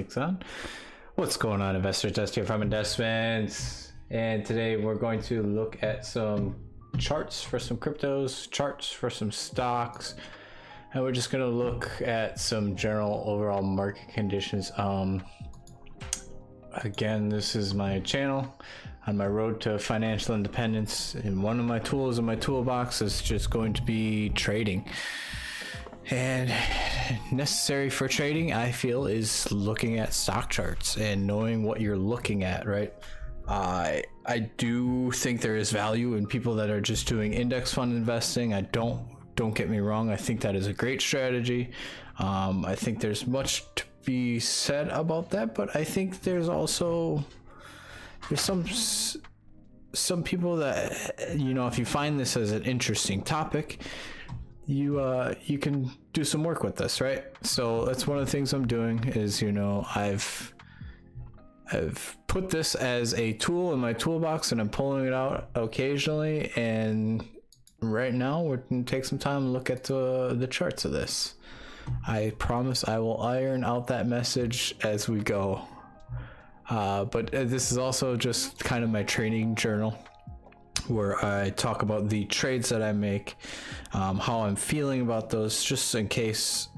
Mic's on. What's going on, investors? Dusty from Investments, and today we're going to look at some charts for some cryptos, charts for some stocks, and we're just going to look at some general overall market conditions. Again, this is my channel on my road to financial independence, and one of my tools in my toolbox is just going to be trading. And necessary for trading, I feel, is looking at stock charts and knowing what you're looking at, right? I do think there is value in people that are just doing index fund investing. Don't get me wrong, I think that is a great strategy. I think there's much to be said about that, but I think there's some people that, you know, if you find this as an interesting topic, you can do some work with this, right? So that's one of the things I'm doing is, you know, I've put this as a tool in my toolbox and I'm pulling it out occasionally, and right now we're gonna take some time and look at the charts of this. I promise I will iron out that message as we go. But this is also just kind of my trading journal, where I talk about the trades that I make, how I'm feeling about those, just in case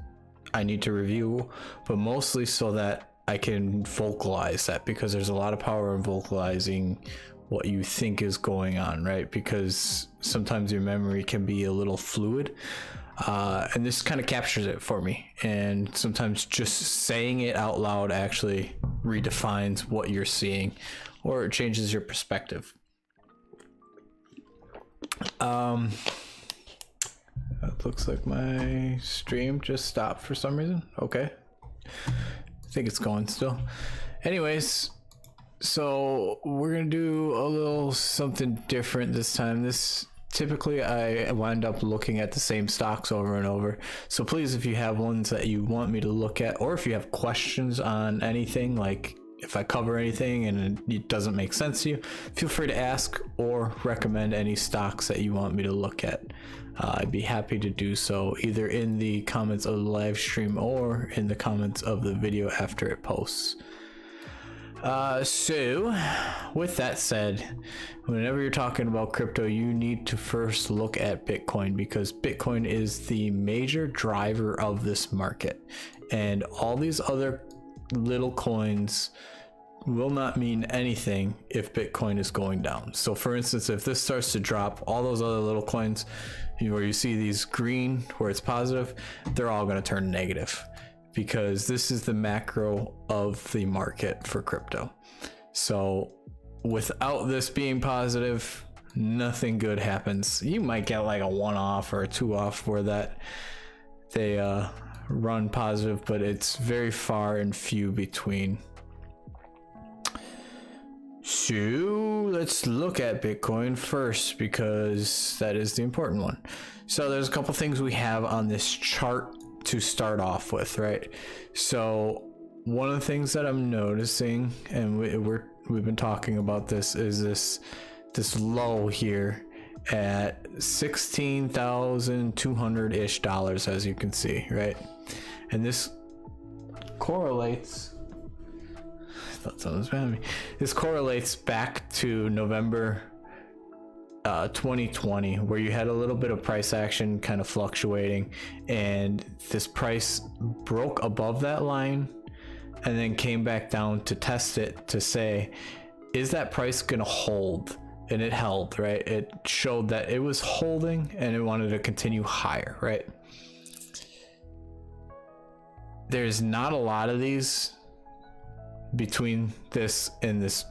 I need to review, but mostly so that I can vocalize that, because there's a lot of power in vocalizing what you think is going on, right? Because sometimes your memory can be a little fluid, and this kind of captures it for me. And sometimes just saying it out loud actually redefines what you're seeing, or it changes your perspective. It looks like my stream just stopped for some reason. Okay, I think it's going still. Anyways, so we're gonna do a little something different this time. Typically I wind up looking at the same stocks over and over, so please, if you have ones that you want me to look at, or if you have questions on anything, like if I cover anything and it doesn't make sense to you, feel free to ask or recommend any stocks that you want me to look at. I'd be happy to do so, either in the comments of the live stream or in the comments of the video after it posts. So with that said, whenever you're talking about crypto, you need to first look at Bitcoin, because Bitcoin is the major driver of this market, and all these other little coins will not mean anything if Bitcoin is going down. So for instance, if this starts to drop, all those other little coins where you see these green where it's positive, they're all going to turn negative, because this is the macro of the market for crypto. So without this being positive, nothing good happens. You might get like a 1-off or a 2-off where that they run positive, but it's very far and few between. So let's look at Bitcoin first, because that is the important one. So there's a couple things we have on this chart to start off with, right? So one of the things that I'm noticing, and we've been talking about this, is this low here at $16,200-ish, as you can see, right? And this correlates, I thought someone was behind me. This correlates back to November 2020, where you had a little bit of price action kind of fluctuating, and this price broke above that line and then came back down to test it to say, is that price gonna hold? And it held, right? It showed that it was holding and it wanted to continue higher, right? There's not a lot of these between this and this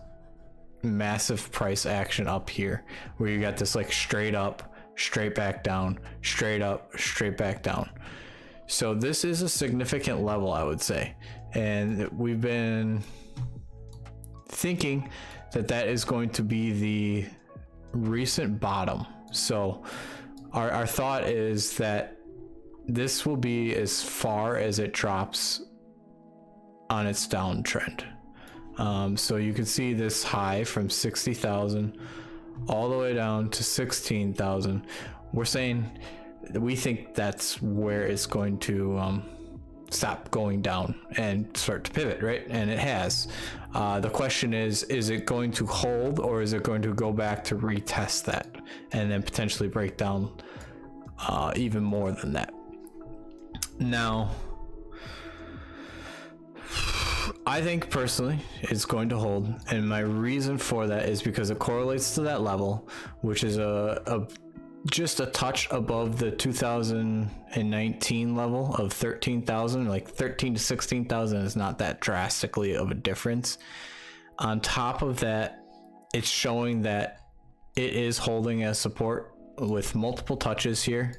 massive price action up here, where you got this like straight up, straight back down, straight up, straight back down. So this is a significant level, I would say, and we've been thinking that is going to be the recent bottom. So our thought is that this will be as far as it drops on its downtrend. So you can see this high from 60,000 all the way down to 16,000. We're saying we think that's where it's going to stop going down and start to pivot, right? And it has. The question is it going to hold, or is it going to go back to retest that and then potentially break down even more than that? Now, I think personally it's going to hold, and my reason for that is because it correlates to that level, which is just a touch above the 2019 level of 13,000. Like 13 to 16,000 is not that drastically of a difference. On top of that, it's showing that it is holding as support with multiple touches here.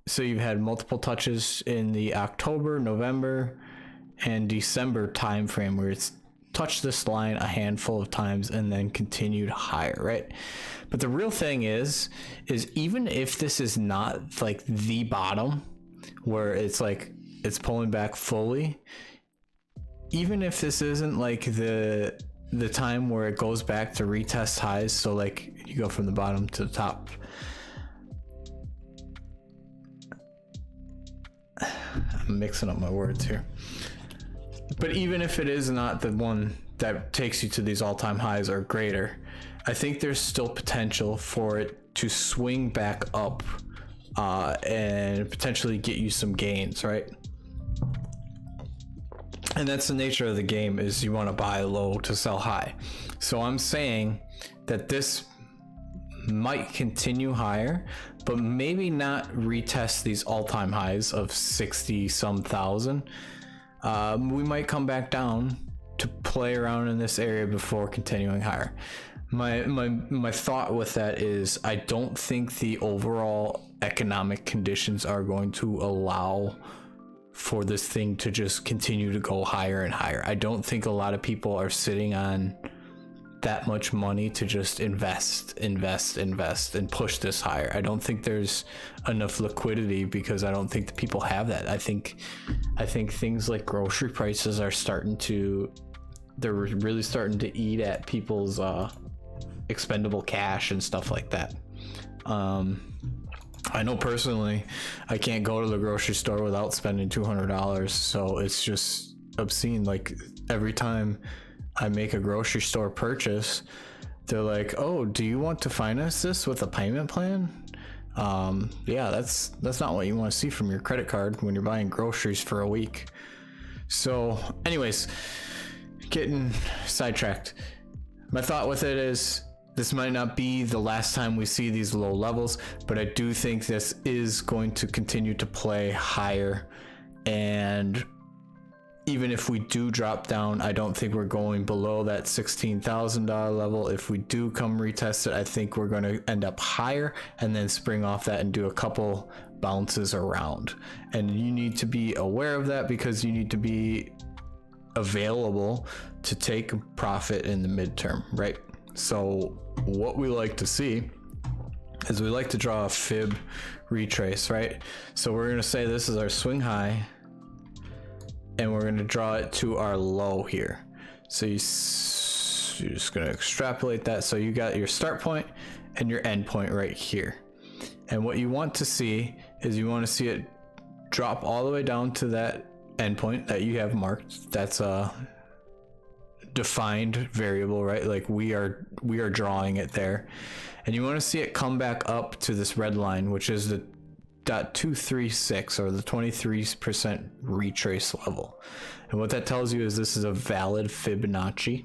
So you've had multiple touches in the October, November, and December time frame where it's touched this line a handful of times and then continued higher, right? But the real thing is even if this is not like the bottom where it's like it's pulling back fully, even if this isn't like the time where it goes back to retest highs, so like you go from the bottom to the top, I'm mixing up my words here. But even if it is not the one that takes you to these all-time highs or greater, I think there's still potential for it to swing back up and potentially get you some gains, right? And that's the nature of the game, is you want to buy low to sell high. So I'm saying that this might continue higher, but maybe not retest these all-time highs of 60 some thousand. We might come back down to play around in this area before continuing higher. My thought with that is I don't think the overall economic conditions are going to allow for this thing to just continue to go higher and higher. I don't think a lot of people are sitting on that much money to just invest and push this higher. I don't think there's enough liquidity, because I don't think the people have that. I think things like grocery prices are they're really starting to eat at people's expendable cash and stuff like that. I know personally I can't go to the grocery store without spending $200, so it's just obscene. Like every time I make a grocery store purchase, they're like, oh, do you want to finance this with a payment plan? Yeah, that's not what you want to see from your credit card when you're buying groceries for a week. So anyways, getting sidetracked. My thought with it is this might not be the last time we see these low levels, but I do think this is going to continue to play higher. And even if we do drop down, I don't think we're going below that $16,000 level. If we do come retest it, I think we're going to end up higher and then spring off that and do a couple bounces around. And you need to be aware of that, because you need to be available to take profit in the midterm, right? So what we like to see is we like to draw a fib retrace, right? So we're going to say this is our swing high, and we're going to draw it to our low here. So you're just going to extrapolate that. So you got your start point and your end point right here. And what you want to see is you want to see it drop all the way down to that end point that you have marked. That's a defined variable, right? Like we are drawing it there. And you want to see it come back up to this red line, which is the 0.236 or the 23% retrace level. And what that tells you is this is a valid Fibonacci,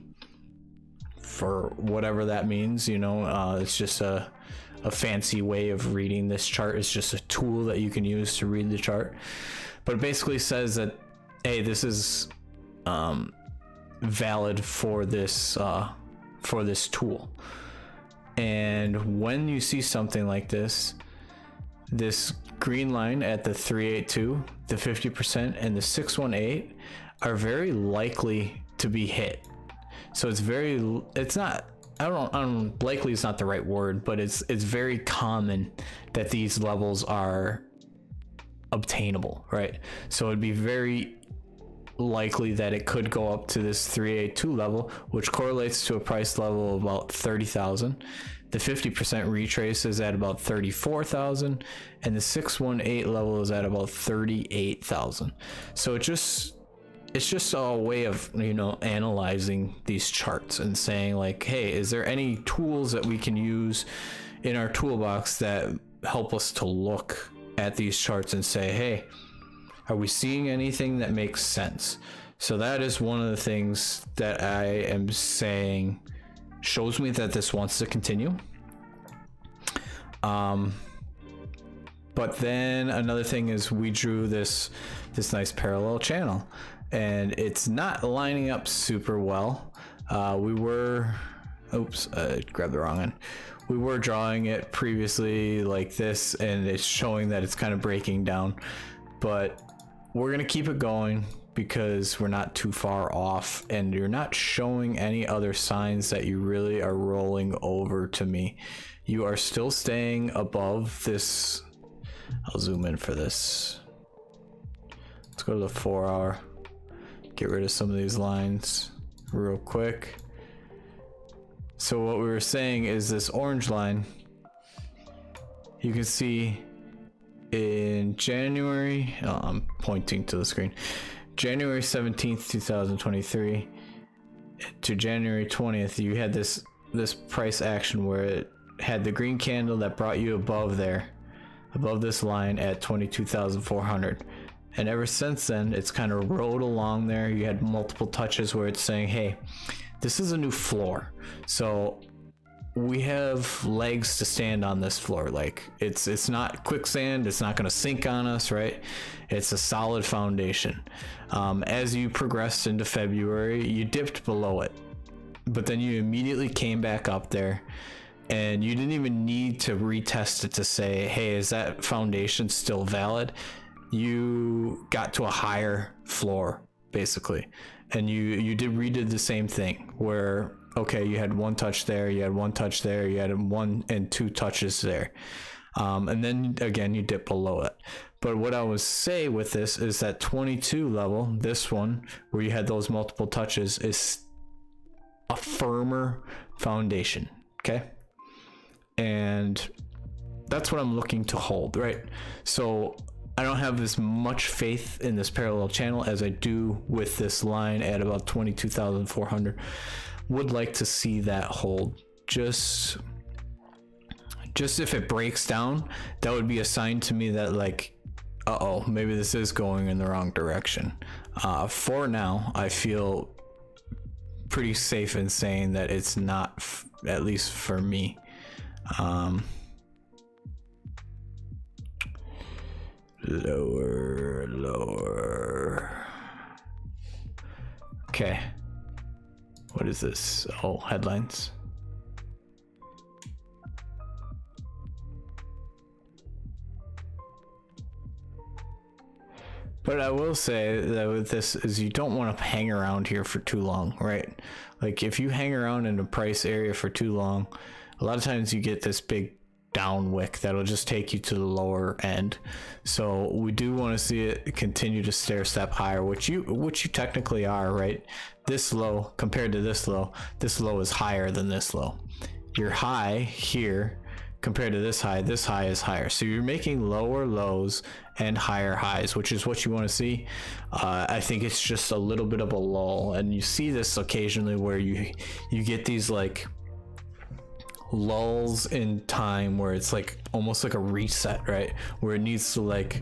for whatever that means. It's just a fancy way of reading this chart. It's just a tool that you can use to read the chart, but it basically says that, hey, this is valid for this tool. And when you see something like this green line at the 382, the 50%, and the 618 are very likely to be hit. So likely is not the right word, but it's very common that these levels are obtainable, right? So it'd be very likely that it could go up to this 382 level, which correlates to a price level of about 30,000. The 50% retrace is at about 34,000, and the 618 level is at about 38,000. So it's just a way of, you know, analyzing these charts and saying like, hey, is there any tools that we can use in our toolbox that help us to look at these charts and say, hey, are we seeing anything that makes sense? So that is one of the things that I am saying shows me that this wants to continue. But then another thing is we drew this nice parallel channel, and it's not lining up super well. We were, oops, I grabbed the wrong one. We were drawing it previously like this, and it's showing that it's kind of breaking down, but we're gonna keep it going because we're not too far off, and you're not showing any other signs that you really are rolling over to me. You are still staying above this. I'll zoom in for this. Let's go to the 4 hour. Get rid of some of these lines real quick. So what we were saying is this orange line, you can see in January, I'm pointing to the screen, January 17th, 2023 to January 20th, you had this price action where it had the green candle that brought you above there, above this line at 22,400. And ever since then, it's kind of rode along there. You had multiple touches where it's saying, hey, this is a new floor. So we have legs to stand on this floor. Like it's not quicksand. It's not going to sink on us, right? It's a solid foundation. As you progressed into February, you dipped below it, but then you immediately came back up there, and you didn't even need to retest it to say, hey, is that foundation still valid? You got to a higher floor basically, and you redid the same thing where, okay, you had one touch there, you had one touch there, you had 1 and 2 touches there, and then again you dip below it. But what I would say with this is that 22 level, this one where you had those multiple touches, is a firmer foundation. Okay, and that's what I'm looking to hold, right? So I don't have as much faith in this parallel channel as I do with this line at about 22,400. Would like to see that hold. Just if it breaks down, that would be a sign to me that like, uh-oh, maybe this is going in the wrong direction. For now, I feel pretty safe in saying that it's not, at least for me. Lower. Okay. What is this? Oh, headlines. But I will say that with this is you don't want to hang around here for too long, right? Like if you hang around in a price area for too long, a lot of times you get this big down wick that'll just take you to the lower end. So we do want to see it continue to stair step higher, which you technically are, right? This low compared to this low is higher than this low. Your high here compared to this high is higher. So you're making lower lows and higher highs, which is what you want to see. I think it's just a little bit of a lull, and you see this occasionally where you get these like lulls in time where it's like almost like a reset, right? Where it needs to like,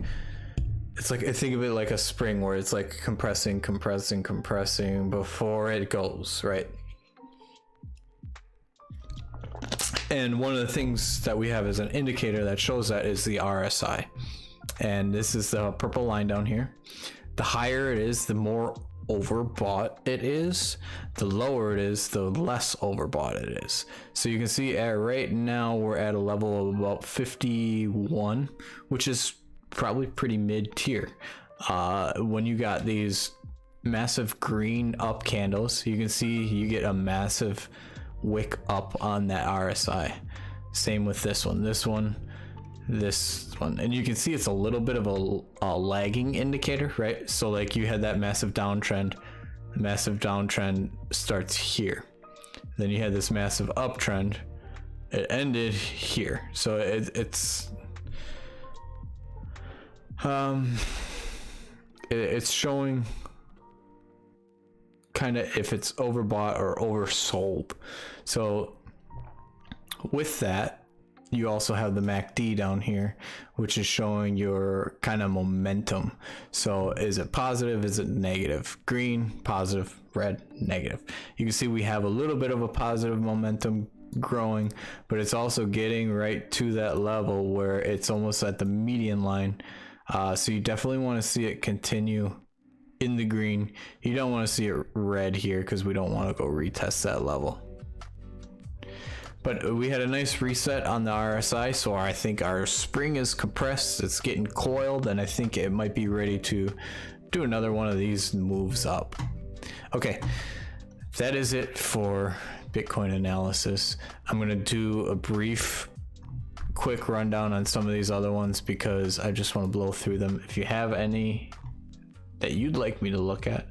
it's like, I think of it like a spring where it's like compressing before it goes, right? And one of the things that we have as an indicator that shows that is the RSI. And this is the purple line down here. The higher it is, the more overbought it is. The lower it is, the less overbought it is. So you can see right now we're at a level of about 51, which is probably pretty mid-tier. When you got these massive green up candles, you can see you get a massive wick up on that RSI. Same with this one, and you can see it's a little bit of a lagging indicator, right? So like you had that massive downtrend. The massive downtrend starts here, then you had this massive uptrend it ended here. So it's showing kind of if it's overbought or oversold. So with that, you also have the MACD down here, which is showing your kind of momentum. So is it positive? Is it negative? Green, positive, red, negative. You can see we have a little bit of a positive momentum growing, but it's also getting right to that level where it's almost at the median line. So you definitely want to see it continue in the green. You don't want to see it red here because we don't want to go retest that level. But we had a nice reset on the RSI, so I think our spring is compressed, it's getting coiled, and I think it might be ready to do another one of these moves up. Okay, that is it for Bitcoin analysis. I'm gonna do a brief, quick rundown on some of these other ones because I just want to blow through them. If you have any that you'd like me to look at,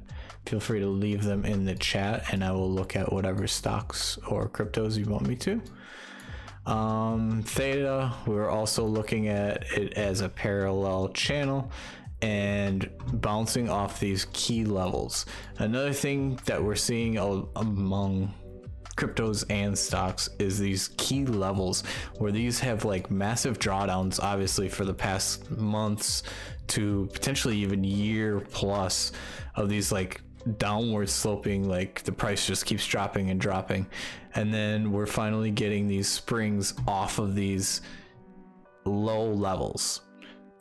feel free to leave them in the chat and I will look at whatever stocks or cryptos you want me to. Theta, we're also looking at it as a parallel channel and bouncing off these key levels. Another thing that we're seeing among cryptos and stocks is these key levels where these have like massive drawdowns, obviously for the past months to potentially even year plus of these like downward sloping, like the price just keeps dropping and dropping, and then we're finally getting these springs off of these low levels.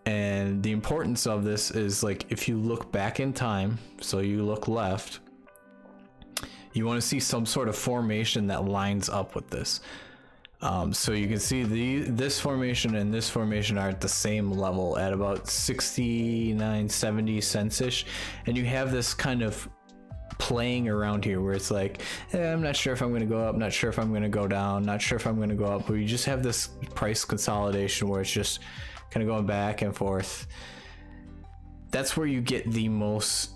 And the importance of this is like if you look back in time, so you look left, you want to see some sort of formation that lines up with this. So you can see this formation and this formation are at the same level at about 69-70 cents ish, and you have this kind of playing around here where it's like, I'm not sure if I'm going to go up, not sure if I'm going to go down, not sure if I'm going to go up, but you just have this price consolidation where it's just kind of going back and forth. That's where you get the most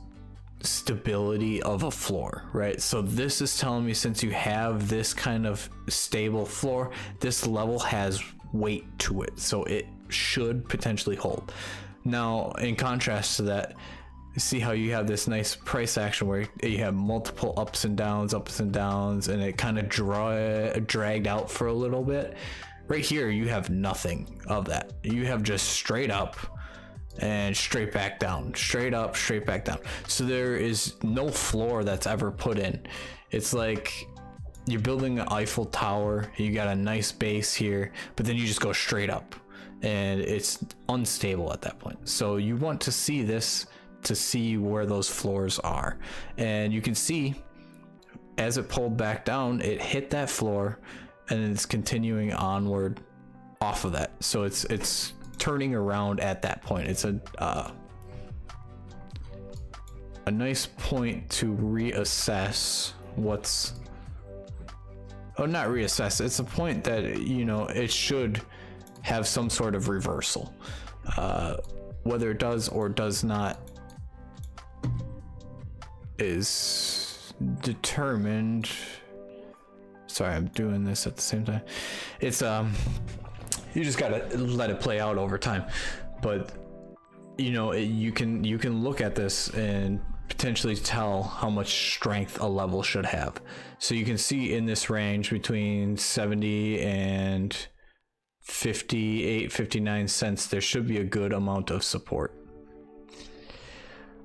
stability of a floor, right? So this is telling me since you have this kind of stable floor, this level has weight to it, so it should potentially hold. Now in contrast to that, see how you have this nice price action where you have multiple ups and downs, and it kind of dragged out for a little bit. Right here you have nothing of that. You have just straight up and straight back down, straight up, straight back down. So there is no floor that's ever put in. It's like you're building an Eiffel Tower, you got a nice base here, but then you just go straight up and it's unstable at that point. So you want to see this to see where those floors are, and you can see as it pulled back down, it hit that floor and it's continuing onward off of that. So it's turning around at that point. It's a nice point to reassess what's, not reassess, it's a point that, you know, it should have some sort of reversal. Whether it does or does not is determined. Sorry, I'm doing this at the same time. It's you just gotta let it play out over time. But you know, you can look at this and potentially tell how much strength a level should have. So you can see in this range between 70 and 58-59 cents, there should be a good amount of support.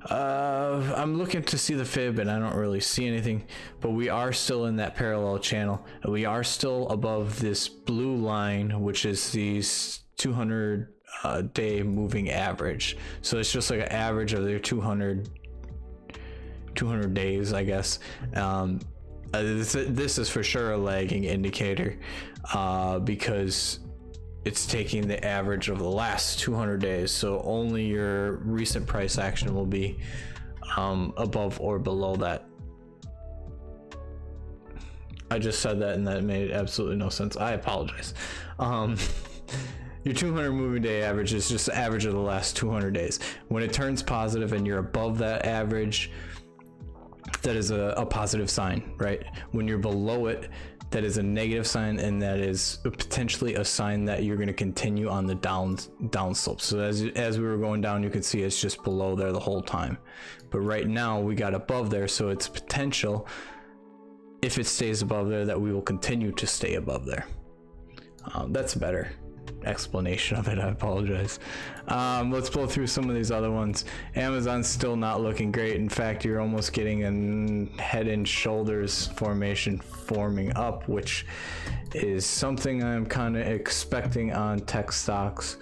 I'm looking to see the fib and I don't really see anything, but we are still in that parallel channel and we are still above this blue line, which is the 200 day moving average. So it's just like an average of their 200 days, I guess. This is for sure a lagging indicator because it's taking the average of the last 200 days. So only your recent price action will be above or below that. I just said that and that made absolutely no sense. I apologize. Your 200 moving day average is just the average of the last 200 days. When it turns positive and you're above that average, that is a positive sign, right? When you're below it, that is a negative sign, and that is potentially a sign that you're going to continue on the down slope. So as we were going down, you can see it's just below there the whole time, but right now we got above there, so it's potential, if it stays above there, that we will continue to stay above there. That's a better explanation of it. I apologize. Let's blow through some of these other ones. Amazon's still not looking great. In fact, you're almost getting a head and shoulders formation forming up, which is something I'm kind of expecting on tech stocks.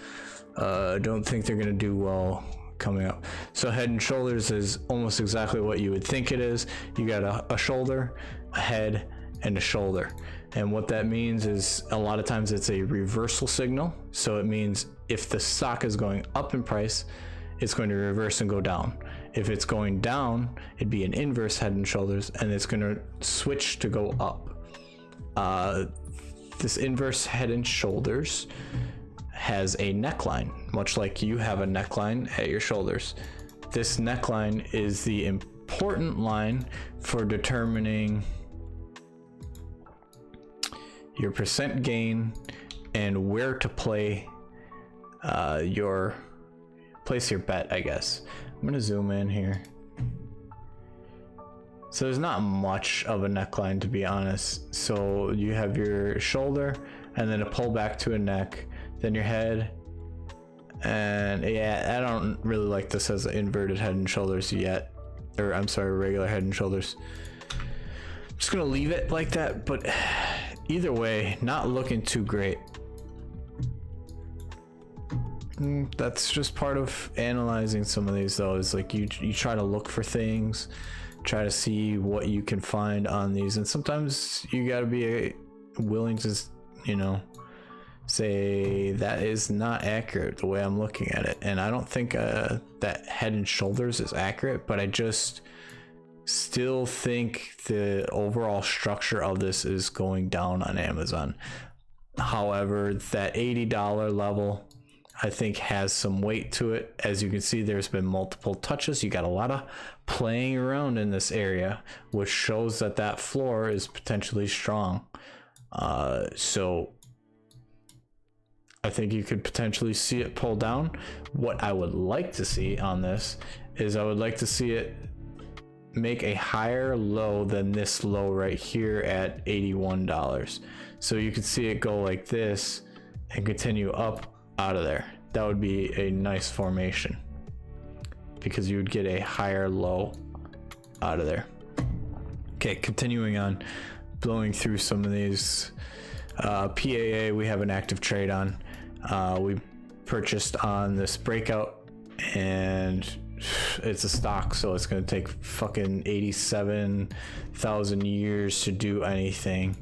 Don't think they're going to do well coming up. So head and shoulders is almost exactly what you would think it is. You got a shoulder, a head, and a shoulder. And what that means is a lot of times it's a reversal signal. So it means if the stock is going up in price, it's going to reverse and go down. If it's going down, it'd be an inverse head and shoulders, and it's going to switch to go up. This inverse head and shoulders has a neckline, much like you have a neckline at your shoulders. This neckline is the important line for determining your percent gain and where to place your bet, I guess. I'm gonna zoom in here. So there's not much of a neckline, to be honest. So you have your shoulder and then a pull back to a neck, then your head, and yeah, I don't really like this as an inverted head and shoulders yet, or I'm sorry, regular head and shoulders. I'm just gonna leave it like that, but either way, not looking too great. That's just part of analyzing some of these, though, is like you try to look for things, try to see what you can find on these, and sometimes you got to be willing to, you know, say that is not accurate the way I'm looking at it. And I don't think that head and shoulders is accurate, but I just still think the overall structure of this is going down on Amazon. However, that $80 level, I think, has some weight to it. As you can see, there's been multiple touches. You got a lot of playing around in this area, which shows that that floor is potentially strong. So I think you could potentially see it pull down. What I would like to see on this is I would like to see it make a higher low than this low right here at $81. So you could see it go like this and continue up out of there. That would be a nice formation because you would get a higher low out of there. Okay, continuing on, blowing through some of these. PAA, we have an active trade on. We purchased on this breakout, and it's a stock, so it's going to take fucking 87,000 years to do anything.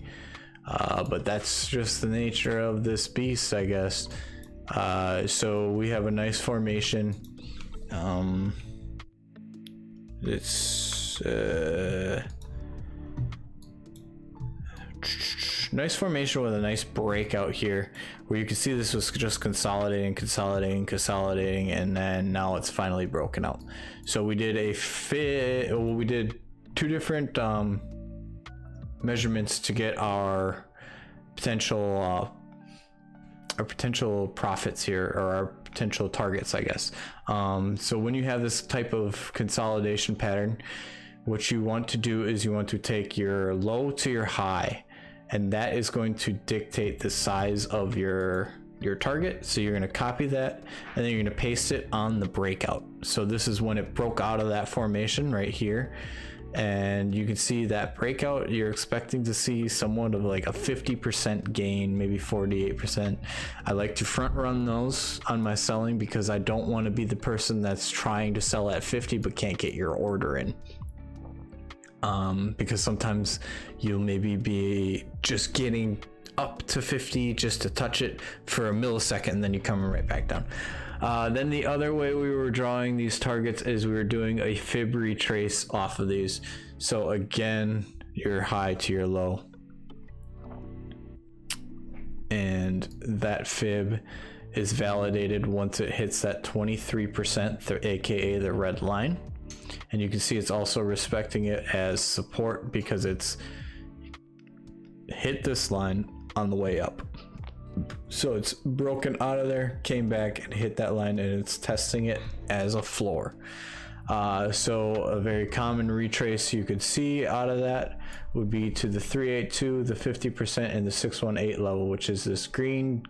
But that's just the nature of this beast, I guess. So we have a nice formation. It's nice formation with a nice breakout here, where you can see this was just consolidating, and then now it's finally broken out. So we did we did two different measurements to get our potential profits here, or our potential targets, I guess. So when you have this type of consolidation pattern, what you want to do is you want to take your low to your high, and that is going to dictate the size of your target. So you're going to copy that, and then you're going to paste it on the breakout. So this is when it broke out of that formation right here, and you can see that breakout. You're expecting to see somewhat of like a 50% gain, maybe 48%. I like to front run those on my selling because I don't want to be the person that's trying to sell at 50 but can't get your order in. Because sometimes you'll maybe be just getting up to 50 just to touch it for a millisecond, and then you come right back down. Then the other way we were drawing these targets is we were doing a fib retrace off of these. So again, your high to your low, and that fib is validated once it hits that 23%, aka the red line. And you can see it's also respecting it as support because it's hit this line on the way up. So it's broken out of there, came back and hit that line, and it's testing it as a floor. So a very common retrace you could see out of that would be to the 382, the 50%, and the 618 level, which is this green,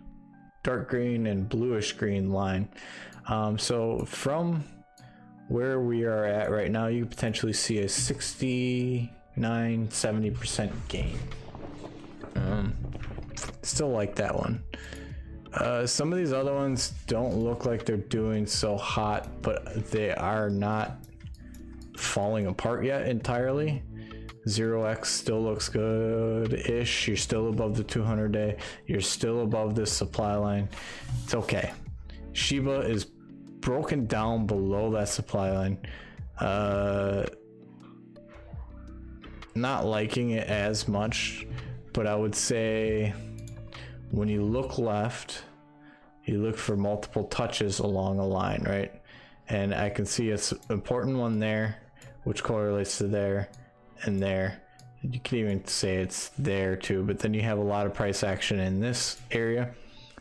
dark green, and bluish green line. So from where we are at right now, you could potentially see a 69-70% gain. Still like that one. Some of these other ones don't look like they're doing so hot, but they are not falling apart yet entirely. 0x still looks good-ish. You're still above the 200-day. You're still above this supply line. It's okay. Shiba is broken down below that supply line. Not liking it as much, but I would say when you look left, you look for multiple touches along a line, right? And I can see it's an important one there, which correlates to there and there. You can even say it's there too, but then you have a lot of price action in this area.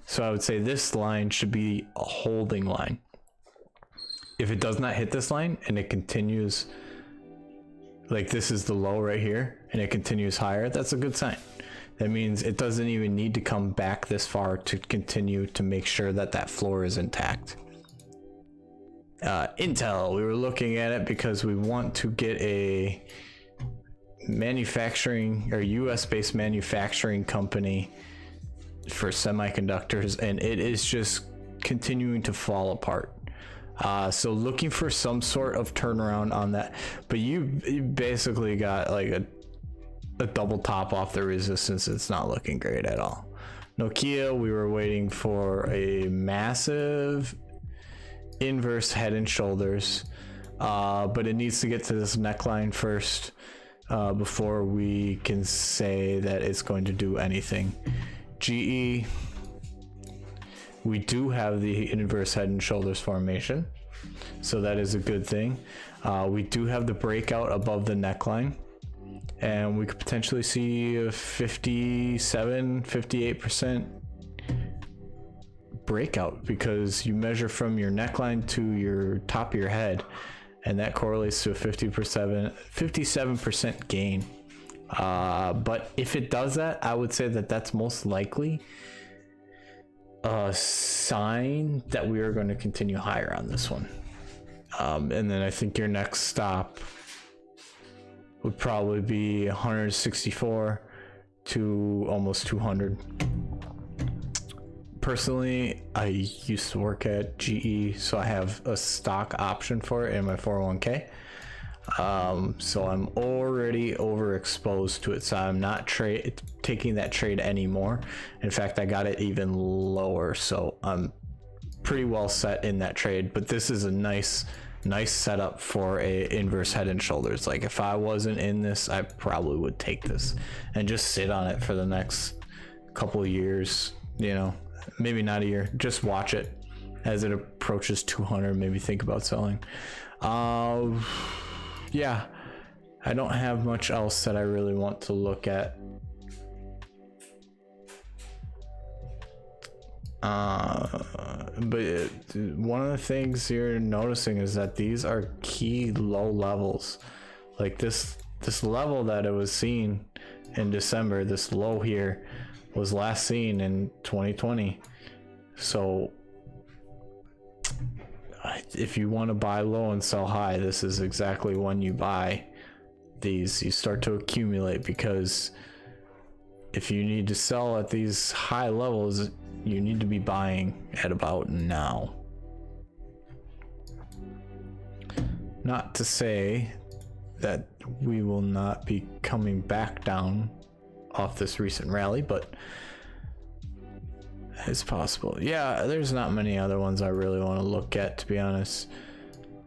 So I would say this line should be a holding line. If it does not hit this line and it continues, like this is the low right here, and it continues higher, that's a good sign. That means it doesn't even need to come back this far to continue to make sure that that floor is intact. Intel, we were looking at it because we want to get a manufacturing or US based manufacturing company for semiconductors, and it is just continuing to fall apart. So looking for some sort of turnaround on that, but you basically got like a double top off the resistance. It's not looking great at all. Nokia, we were waiting for a massive inverse head and shoulders, but it needs to get to this neckline first before we can say that it's going to do anything. GE, we do have the inverse head and shoulders formation, so that is a good thing. We do have the breakout above the neckline, and we could potentially see a 57-58% breakout, because you measure from your neckline to your top of your head, and that correlates to a 57% gain. But if it does that, I would say that that's most likely a sign that we are going to continue higher on this one. And then I think your next stop would probably be 164 to almost 200. Personally, I used to work at GE, so I have a stock option for it in my 401k. So I'm already overexposed to it, so I'm not taking that trade anymore. In fact, I got it even lower, so I'm pretty well set in that trade. But this is a nice setup for a inverse head and shoulders. Like if I wasn't in this, I probably would take this and just sit on it for the next couple of years, you know, maybe not a year, just watch it as it approaches 200, maybe think about selling. Yeah, I don't have much else that I really want to look at. But one of the things you're noticing is that these are key low levels. Like this level that it was seen in December, this low here was last seen in 2020. So if you want to buy low and sell high, this is exactly when you buy these. You start to accumulate, because if you need to sell at these high levels, you need to be buying at about now. Not to say that we will not be coming back down off this recent rally, but it's possible. Yeah, there's not many other ones I really want to look at, to be honest.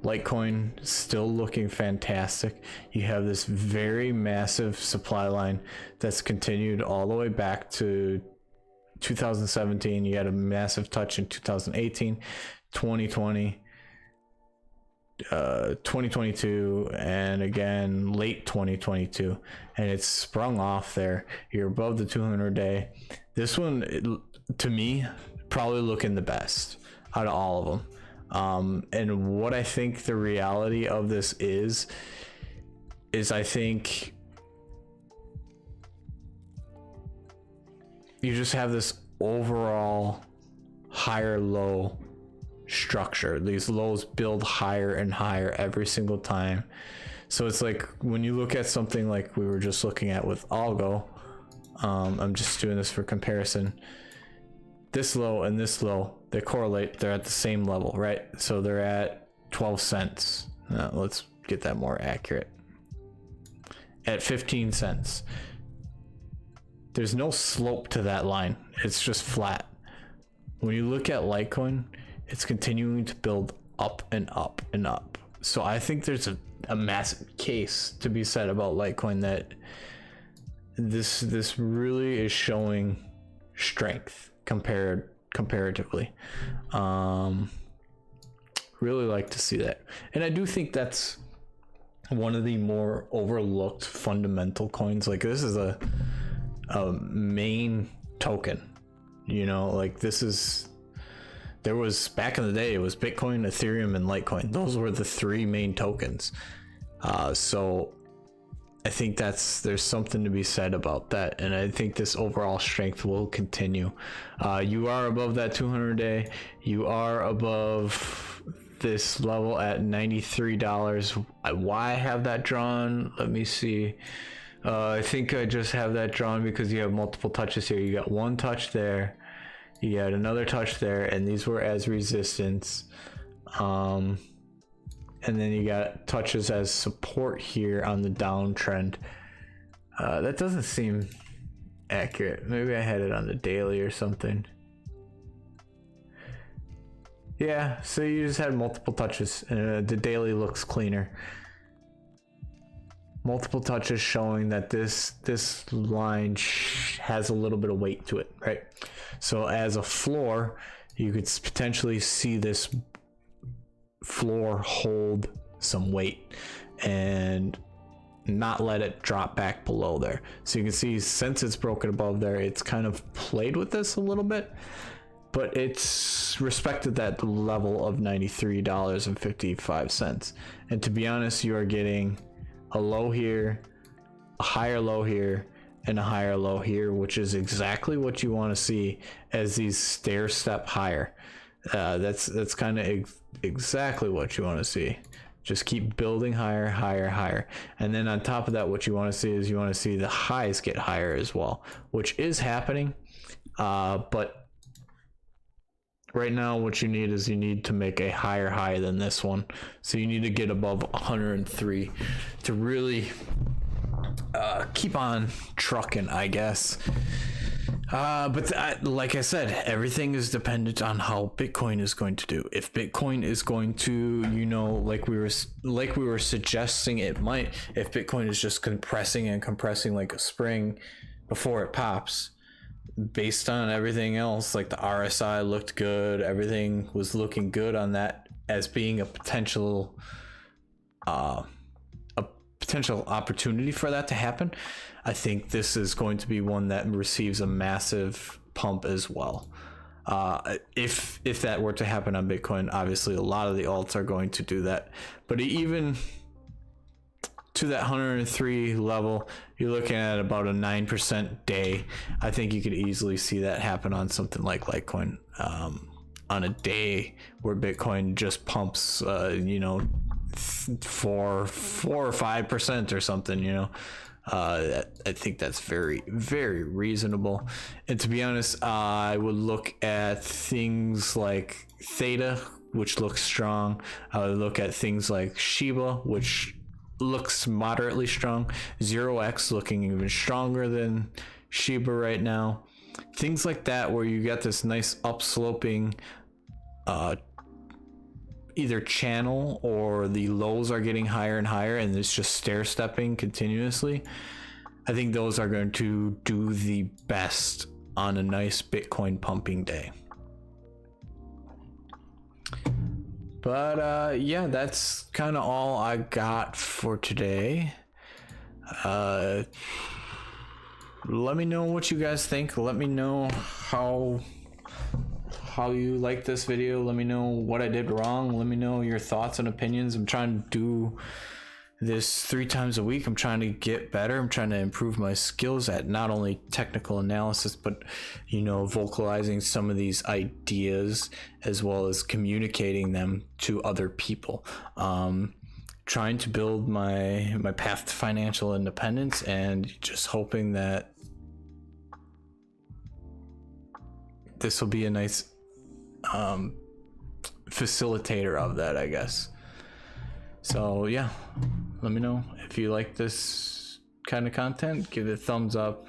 Litecoin still looking fantastic. You have this very massive supply line that's continued all the way back to 2017. You had a massive touch in 2018, 2020. 2022 and again late 2022, and it's sprung off there. You're above the 200 day. This one, to me, probably looking the best out of all of them. And what I think the reality of this is I think you just have this overall higher low structure. These lows build higher and higher every single time. So it's like when you look at something like we were just looking at with algo, I'm just doing this for comparison. This low and this low, they correlate. They're at the same level, right? So they're at 12 cents. Now let's get that more accurate. At 15 cents. There's no slope to that line. It's just flat. When you look at Litecoin, it's continuing to build up and up and up. So I think there's a massive case to be said about Litecoin that this really is showing strength comparatively. Really like to see that. And I do think that's one of the more overlooked fundamental coins. Like this is a main token, you know, like this is, there was back in the day, it was Bitcoin, Ethereum, and Litecoin. Those were the three main tokens. So I think there's something to be said about that. And I think this overall strength will continue. You are above that 200 day. You are above this level at $93. Why have that drawn? Let me see. I think I just have that drawn because you have multiple touches here. You got one touch there. You got another touch there, and these were as resistance. And then you got touches as support here on the downtrend. That doesn't seem accurate. Maybe I had it on the daily or something. Yeah, so you just had multiple touches, and the daily looks cleaner. Multiple touches showing that this line has a little bit of weight to it, right? So as a floor, you could potentially see this floor hold some weight and not let it drop back below there. So you can see since it's broken above there, it's kind of played with this a little bit, but it's respected that level of $93.55. And to be honest, you are getting a low here, a higher low here, and a higher low here, which is exactly what you want to see as these stair step higher. That's kind of exactly what you want to see. Just keep building higher, higher, higher. And then on top of that, what you want to see is you want to see the highs get higher as well, which is happening. But right now what you need is you need to make a higher high than this one. So you need to get above 103 to really keep on trucking, I guess. But like I said, everything is dependent on how Bitcoin is going to do. If Bitcoin is going to, you know, like we were suggesting it might, if Bitcoin is just compressing and compressing like a spring before it pops, based on everything else, like the RSI looked good, everything was looking good on that as being a potential opportunity for that to happen. I think this is going to be one that receives a massive pump as well. If that were to happen on Bitcoin, obviously a lot of the alts are going to do that, but even to that 103 level, you're looking at about a 9% day. I think you could easily see that happen on something like Litecoin, on a day where Bitcoin just pumps, 4 or 5% or something, you know. I think that's very, very reasonable. And to be honest, I would look at things like Theta, which looks strong. I would look at things like Shiba, which looks moderately strong. 0x looking even stronger than Shiba right now. Things like that where you got this nice upsloping either channel, or the lows are getting higher and higher and it's just stair stepping continuously. I think those are going to do the best on a nice Bitcoin pumping day. But yeah, that's kind of all I got for today. Let me know what you guys think. Let me know how you like this video. Let me know what I did wrong. Let me know your thoughts and opinions. I'm trying to do this 3 times a week. I'm trying to get better. I'm trying to improve my skills at not only technical analysis, but vocalizing some of these ideas as well as communicating them to other people. Trying to build my path to financial independence, and just hoping that this will be a nice facilitator of that, I guess. So yeah, let me know if you like this kind of content. Give it a thumbs up.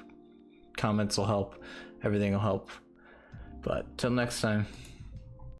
Comments will help. Everything will help. But till next time.